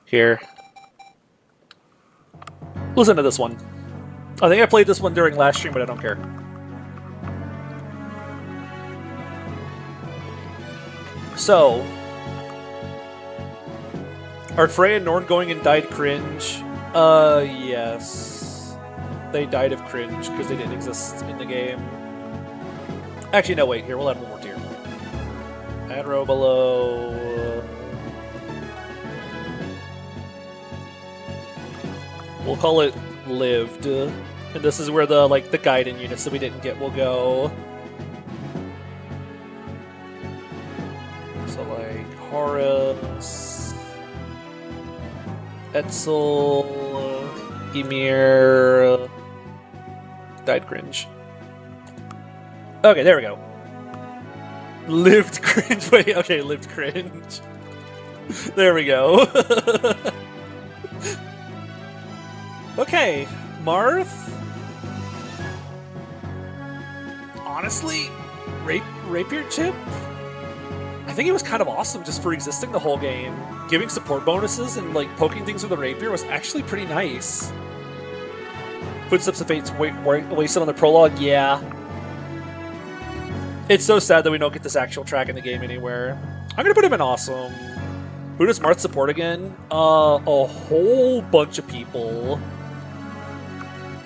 Here. Listen to this one. I think I played this one during last stream, but I don't care. So, are Frey and Norn going and died cringe? Yes. They died of cringe because they didn't exist in the game. Actually, no, wait, here, we'll add one more tier. Add row below. We'll call it lived. And this is where the Gaiden units that we didn't get will go. So like Horus, Etzel, Ymir, died cringe. Okay, there we go. Lived cringe. Wait, okay, lived cringe. There we go. Okay, Marth. Honestly, Rapier Chip? I think it was kind of awesome just for existing the whole game. Giving support bonuses and like poking things with a rapier was actually pretty nice. Footsteps of Fate's wasted on the prologue, yeah. It's so sad that we don't get this actual track in the game anywhere. I'm gonna put him in awesome. Who does Marth support again? A whole bunch of people.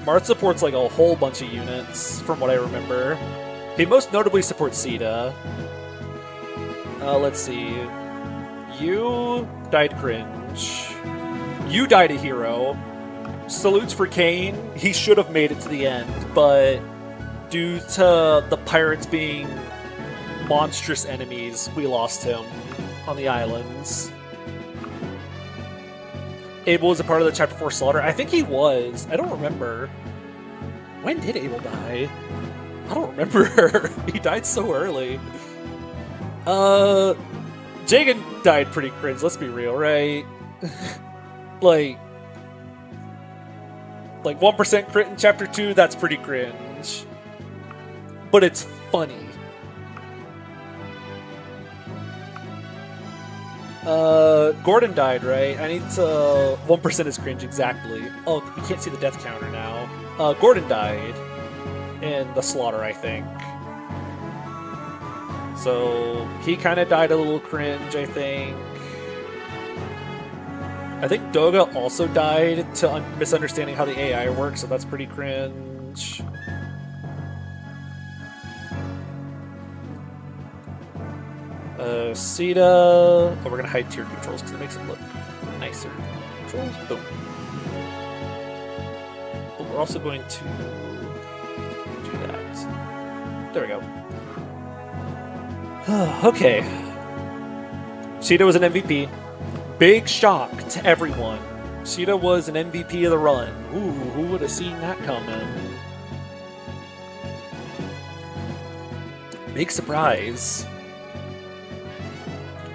Marth supports like a whole bunch of units, from what I remember. He most notably supports Sita. Let's see. You died cringe. You died a hero. Salutes for Kane. He should have made it to the end, but due to the pirates being monstrous enemies, we lost him on the islands. Abel was a part of the Chapter 4 slaughter. I think he was. I don't remember. When did Abel die? I don't remember. He died so early. Jagan died pretty cringe, let's be real, right? like 1% crit in Chapter 2, that's pretty cringe. But it's funny. Gordon died, right? I need to... 1% is cringe, exactly. Oh, we can't see the death counter now. Gordon died in the slaughter, I think. So, he kind of died a little cringe, I think. I think Doga also died to misunderstanding how the AI works, so that's pretty cringe. Sita... Oh, we're gonna hide tier controls because it makes it look nicer. Controls? Boom. But we're also going to do that. There we go. Okay. Sita was an MVP. Big shock to everyone. Sita was an MVP of the run. Ooh, who would have seen that coming? Big surprise.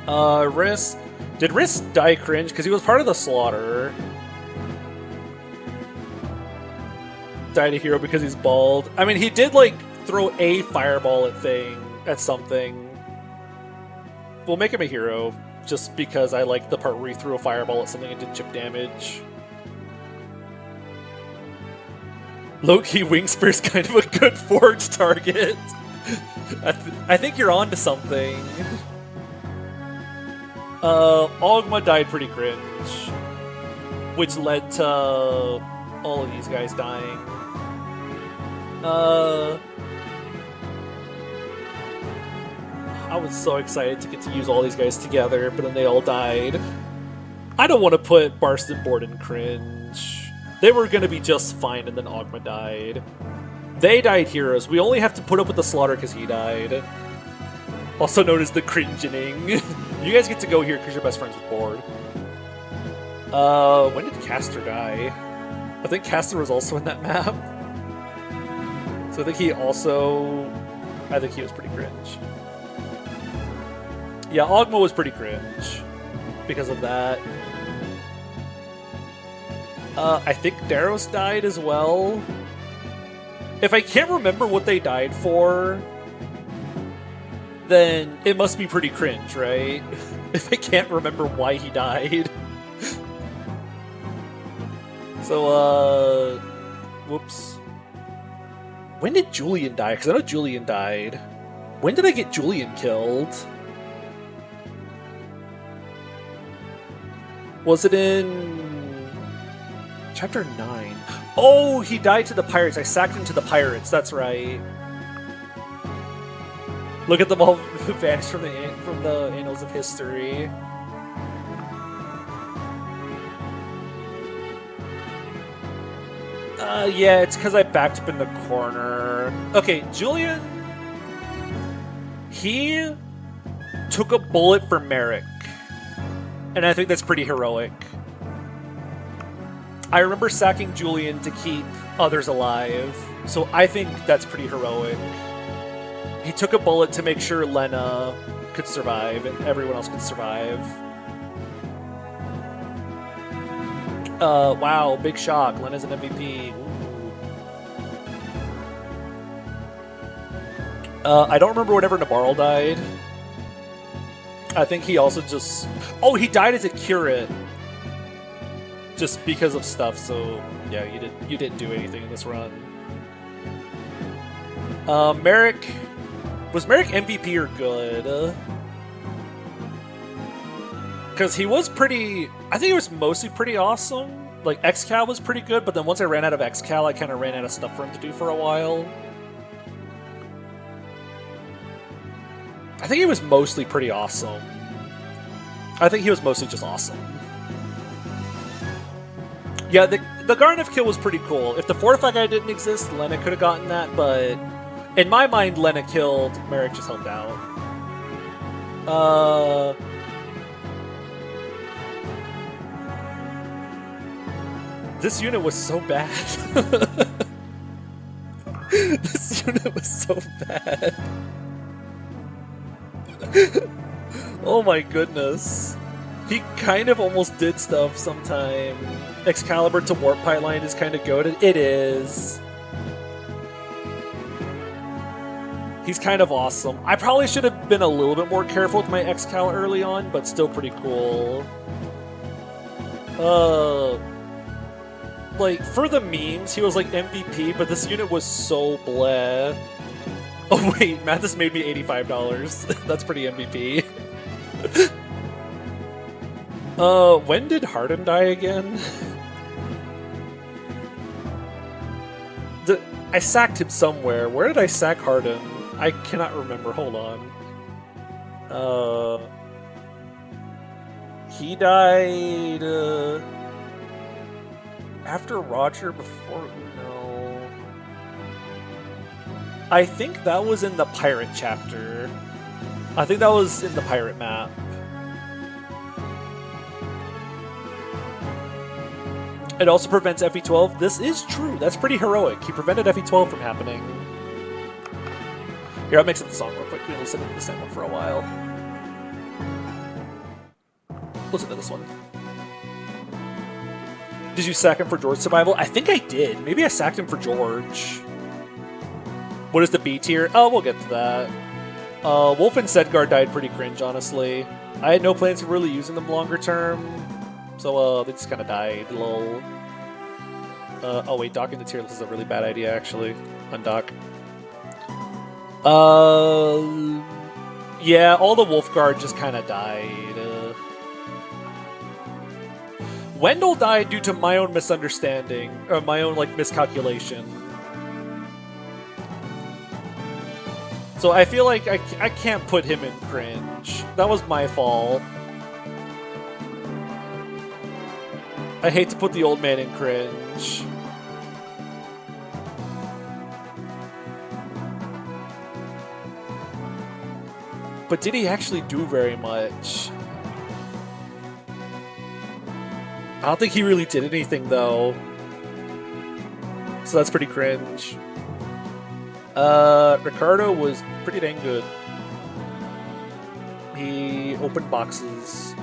Riss. Did Riss die cringe? Because he was part of the slaughter. Died a hero because he's bald. I mean, he did, like, throw a fireball at something. We'll make him a hero, just because I like the part where he threw a fireball at something and did chip damage. Low-key Wingspear's kind of a good forge target. I think you're onto something. Ogma died pretty cringe, which led to all of these guys dying. I was so excited to get to use all these guys together, but then they all died. I don't want to put Barst and Board in cringe. They were going to be just fine, and then Ogma died. They died heroes. We only have to put up with the slaughter because he died. Also known as the cringening. You guys get to go here because you're best friends with Board. When did Caster die? I think Caster was also in that map. So I think he also... I think he was pretty cringe. Yeah, Ogma was pretty cringe because of that. I think Daros died as well. If I can't remember what they died for, then it must be pretty cringe, right? If I can't remember why he died. So, whoops. When did Julian die? Because I know Julian died. When did I get Julian killed? Was it in chapter 9? Oh, he died to the pirates. I sacked him to the pirates. That's right. Look at them all vanish from the annals of history. Yeah, it's because I backed up in the corner. Okay, Julian. He took a bullet for Merrick. And I think that's pretty heroic. I remember sacking Julian to keep others alive, so I think that's pretty heroic. He took a bullet to make sure Lena could survive and everyone else could survive. Wow, big shock. Lena's an MVP. I don't remember whenever Nabarl died. I think he also just... Oh, he died as a curate. Just because of stuff, so... Yeah, you didn't do anything in this run. Merrick... Was Merrick MVP or good? Because he was pretty... I think he was mostly pretty awesome. Like, X-Cal was pretty good, but then once I ran out of X-Cal, I kind of ran out of stuff for him to do for a while. I think he was mostly pretty awesome. I think he was mostly just awesome. Yeah, the Garneth kill was pretty cool. If the Fortify guy didn't exist, Lena could have gotten that, but... In my mind, Lena killed, Merrick just helped out. This unit was so bad. This unit was so bad. Oh my goodness. He kind of almost did stuff sometime. Excalibur to Warp Pipeline is kind of goated. It is. He's kind of awesome. I probably should have been a little bit more careful with my X-Cal early on, but still pretty cool. Like, for the memes, he was like MVP, but this unit was so bleh. Oh wait, Mathis made me $85. That's pretty MVP. When did Harden die again? I sacked him somewhere. Where did I sack Harden? I cannot remember. Hold on. He died after Roger, before Uno. I think that was in the pirate chapter. I think that was in the pirate map. It also prevents FE12. This is true. That's pretty heroic. He prevented FE12 from happening. Here, I'll mix up the song real quick. We can listen to the same one for a while. Listen to this one. Did you sack him for George's survival? I think I did. Maybe I sacked him for George. What is the B tier? Oh, we'll get to that. Wolf and Sedgar died pretty cringe, honestly. I had no plans of really using them longer term. So, they just kind of died. Lol. Oh wait, docking the tier list is a really bad idea, actually. Undock. Yeah, all the Wolfguard just kind of died. Wendell died due to my own misunderstanding, or my own, like, miscalculation. So I feel like I can't put him in cringe. That was my fault. I hate to put the old man in cringe. But did he actually do very much? I don't think he really did anything, though. So that's pretty cringe. Ricardo was pretty dang good. He opened boxes.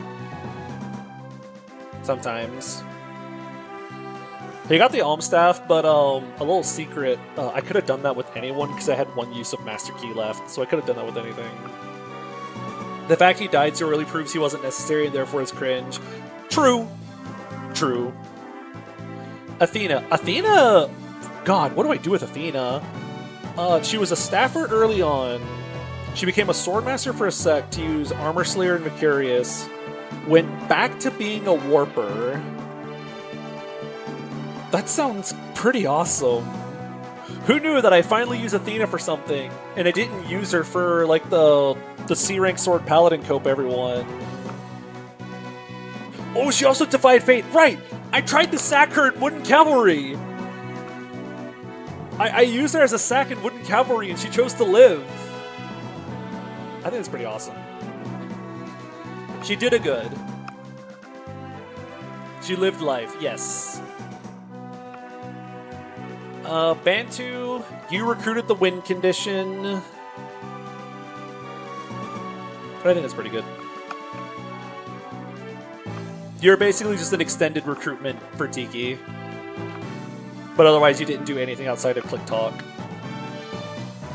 Sometimes. He got the Alm Staff, but a little secret. I could have done that with anyone because I had one use of Master Key left, so I could have done that with anything. The fact he died so early proves he wasn't necessary and therefore is cringe. True. True. Athena. Athena... God, what do I do with Athena? She was a staffer early on. She became a swordmaster for a sec to use Armor Slayer and Vicarious. Went back to being a warper. That sounds pretty awesome. Who knew that I finally use Athena for something, and I didn't use her for, like, the C-rank sword paladin cope everyone. Oh, she also defied fate. Right! I tried to sack her in Wooden Cavalry! I used her as a sack in Wooden Cavalry, and she chose to live. I think it's pretty awesome. She did a good. She lived life, yes. Bantu, you recruited the win condition. But I think that's pretty good. You're basically just an extended recruitment for Tiki. But otherwise you didn't do anything outside of click talk.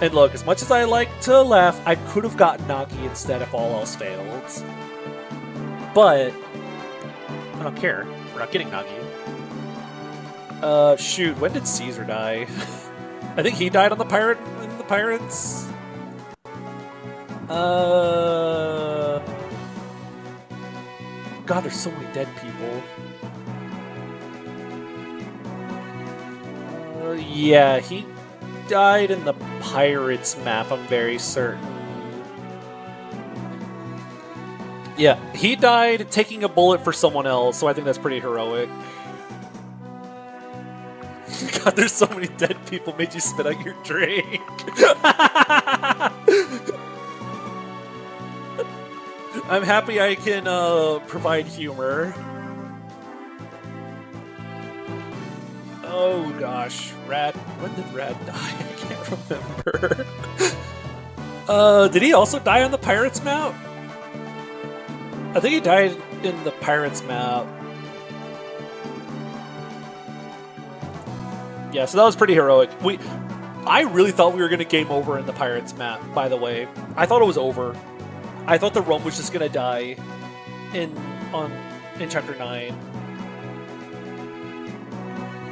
And look, as much as I like to laugh, I could have gotten Nagi instead if all else failed. But I don't care. We're not getting Nagi. Shoot, when did Caesar die? I think he died on the pirate in the pirates. God, there's so many dead people. Yeah, he died in the pirates map, I'm very certain. Yeah, he died taking a bullet for someone else, so I think that's pretty heroic. God, there's so many dead people made you spit out your drink. I'm happy I can provide humor. Oh gosh, Rad. When did Rad die? I can't remember. Did he also die on the Pirates map? I think he died in the Pirates map. Yeah, so that was pretty heroic. I really thought we were going to game over in the Pirates map, by the way. I thought it was over. I thought the Rum was just going to die in Chapter 9.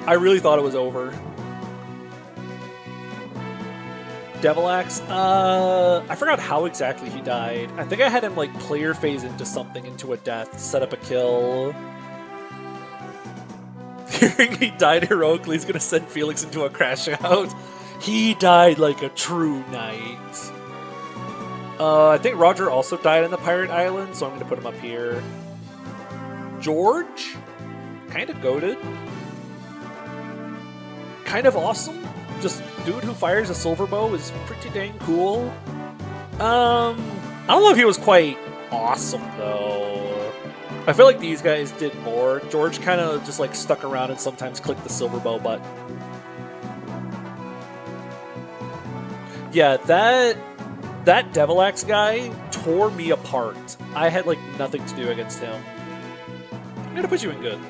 I really thought it was over. Devil Axe? I forgot how exactly he died. I think I had him, like, player phase into something, into a death, set up a kill. Hearing he died heroically, he's gonna send Felix into a crash out. He died like a true knight. I think Roger also died on the Pirate Island, so I'm gonna put him up here. George? Kind of goated. Kind of awesome. Just dude who fires a silver bow is pretty dang cool. I don't know if he was quite awesome though. I feel like these guys did more. George kind of just like stuck around and sometimes clicked the silver bow button. Yeah, that Devil Axe guy tore me apart. I had like nothing to do against him. I'm gonna put you in good.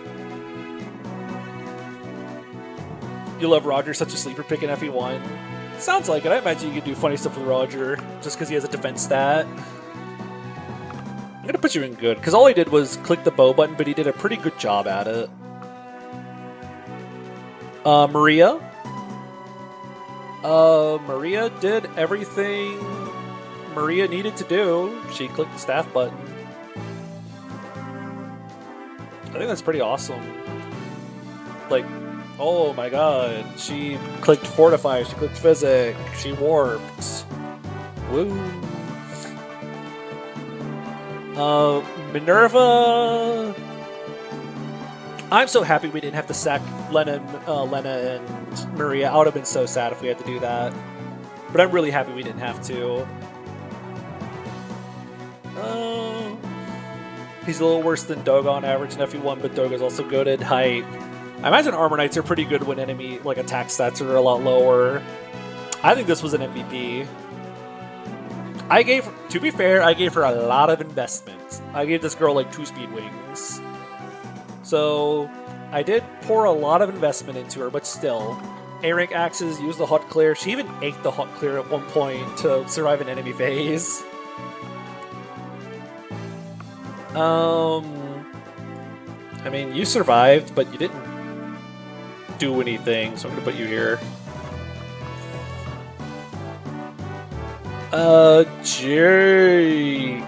You love Roger, such a sleeper pick in FE1. Sounds like it. I imagine you could do funny stuff with Roger just because he has a defense stat. I'm gonna put you in good, because all he did was click the bow button, but he did a pretty good job at it. Maria? Maria did everything Maria needed to do. She clicked the staff button. I think that's pretty awesome. Like, oh my god, she clicked Fortify, she clicked Physic, she warped. Woo. Minerva... I'm so happy we didn't have to sack Lena and Maria. I would have been so sad if we had to do that. But I'm really happy we didn't have to. He's a little worse than Doga on average in FE1, but Doga's also good at hype. I imagine Armor Knights are pretty good when enemy like attack stats are a lot lower. I think this was an MVP. To be fair, I gave her a lot of investment. I gave this girl like 2 speed wings. So, I did pour a lot of investment into her, but still. A-rank axes, use the hot clear. She even ate the hot clear at one point to survive an enemy phase. I mean, you survived, but you didn't do anything, so I'm gonna put you here. Jake.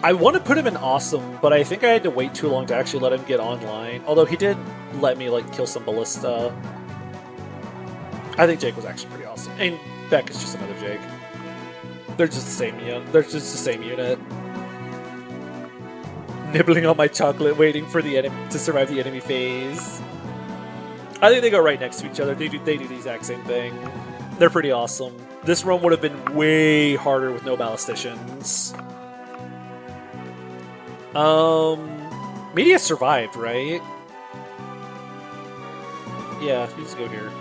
I want to put him in awesome, but I think I had to wait too long to actually let him get online. Although he did let me like kill some ballista. I think Jake was actually pretty awesome. And Beck is just another Jake. They're just the same unit. They're just the same unit. Nibbling on my chocolate, waiting for the enemy to survive the enemy phase. I think they go right next to each other. They do the exact same thing. They're pretty awesome. This run would have been way harder with no ballisticians. Media survived, right? Yeah, he needs to go here.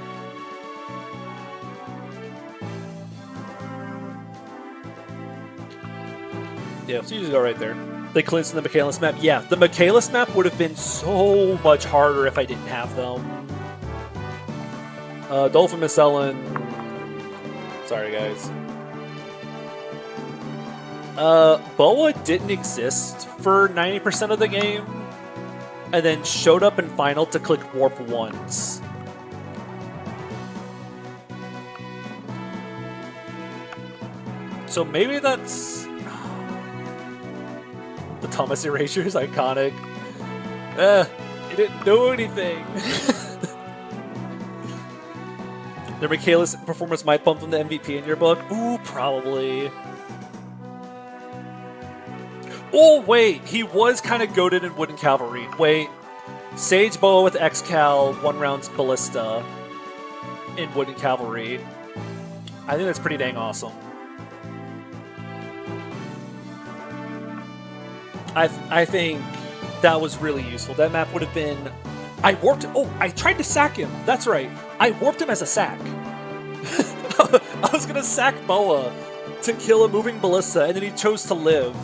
Yeah, so you just go right there. They cleansed the Michaelis map. Yeah, the Michaelis map would have been so much harder if I didn't have them. Dolphin Misellen. Sorry, guys. Boa didn't exist for 90% of the game, and then showed up in Final to click Warp once. So maybe that's... The Thomas Erasure is iconic. He didn't do anything. Their Michaelis performance might bump them to MVP in your book. Ooh, probably. Oh, wait. He was kind of goated in Wooden Cavalry. Wait. Sage Boa with X-Cal, 1 rounds Ballista in Wooden Cavalry. I think that's pretty dang awesome. I think that was really useful. That map would have been... I warped... Oh, I tried to sack him. That's right. I warped him as a sack. I was going to sack Boa to kill a moving Ballista, and then he chose to live.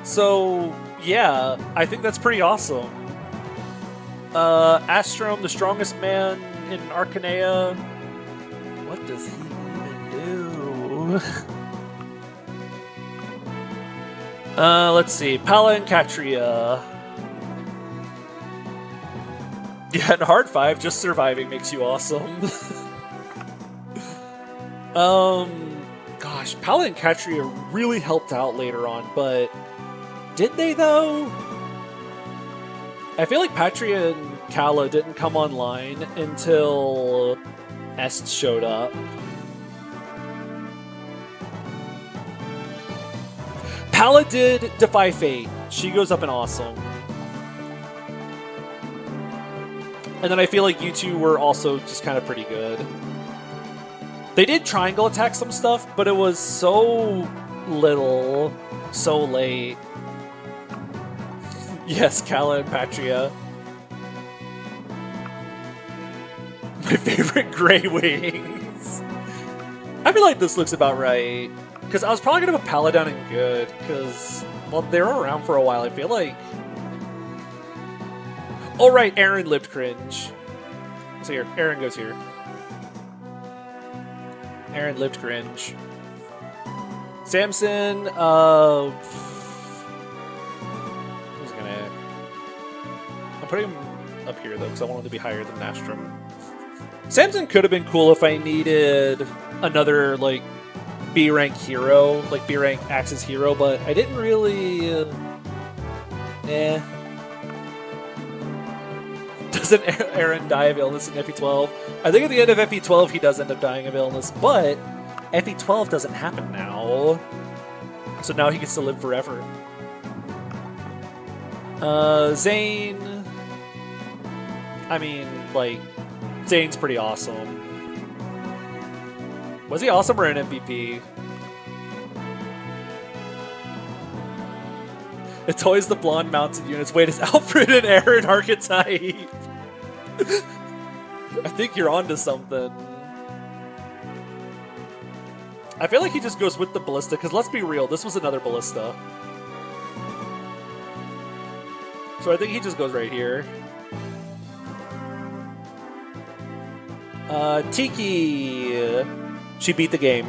So, yeah, I think that's pretty awesome. Astrom, the strongest man in Arcanea. What does he even do? Let's see. Pala and Katria. Yeah, in Hard 5, just surviving makes you awesome. Gosh, Pala and Katria really helped out later on, but did they though? I feel like Patria and Kala didn't come online until Est showed up. Pala did Defy Fate. She goes up in Awesome. And then I feel like you two were also just kind of pretty good. They did triangle attack some stuff, but it was so little, so late. Yes, Kala and Patria. My favorite Grey Wings. I feel like this looks about right. Because I was probably going to put Paladin in good, because, well, they were around for a while, I feel like. Oh, right, Aaron lived cringe. So here, Aaron goes here. Aaron lived cringe. Samson, who's gonna... I'm putting him up here, though, because I want him to be higher than Nastrom. Samson could have been cool if I needed another, like, B-rank hero, like B-rank Axis hero, but I didn't really... Doesn't Aaron die of illness in FE12? I think at the end of FE12 he does end up dying of illness, but FE12 doesn't happen now. So now he gets to live forever. Zane... I mean, like, Zane's pretty awesome. Was he awesome or an MVP? It's always the blonde mounted units. Wait, is Alfred and Aaron archetype? I think you're onto something. I feel like he just goes with the Ballista, because let's be real, this was another Ballista. So I think he just goes right here. Tiki. She beat the game.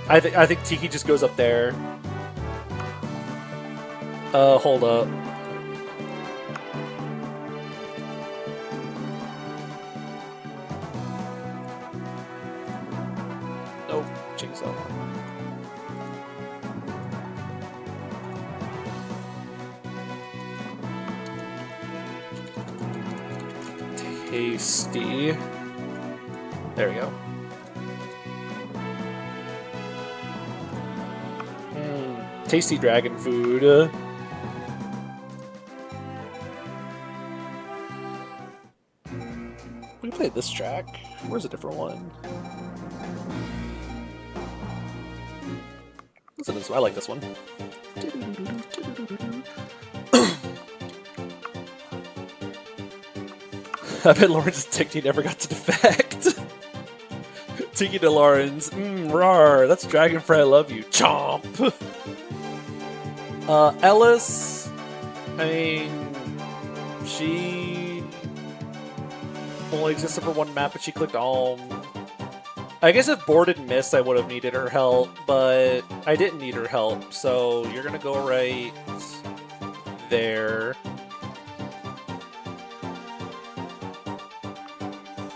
I think Tiki just goes up there. Hold up. Nope, jinx up. Tasty. There we go. Tasty dragon food. We played this track. Where's a different one? I like this one. I bet Lawrence's Tiki never got to defect. Tiki to Lawrence. Rawr. That's Dragonfry, I love you. Chomp. Ellis. I mean, she only existed for one map, but she clicked I guess if Board had missed, I would have needed her help, but I didn't need her help, so you're gonna go right there.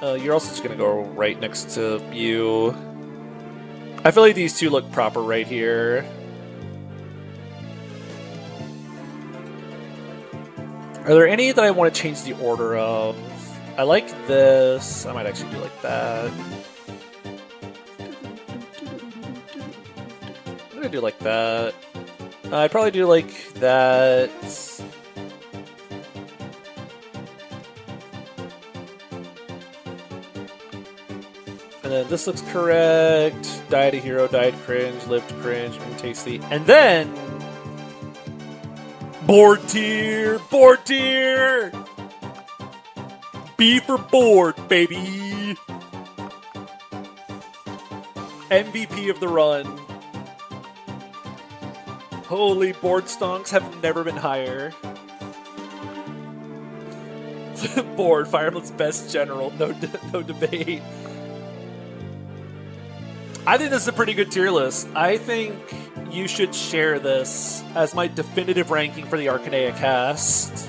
You're also just gonna go right next to you. I feel like these two look proper right here. Are there any that I want to change the order of? I like this. I might actually do like that. I'm gonna do like that. I'd probably do like that. And then this looks correct. Died a hero, died cringe, lived cringe, tasty. And then board tier! Board tier! B for board, baby! MVP of the run. Holy, board stonks have never been higher. Board, Fire Emblem's best general, no debate. I think this is a pretty good tier list. I think you should share this as my definitive ranking for the Arcanea cast.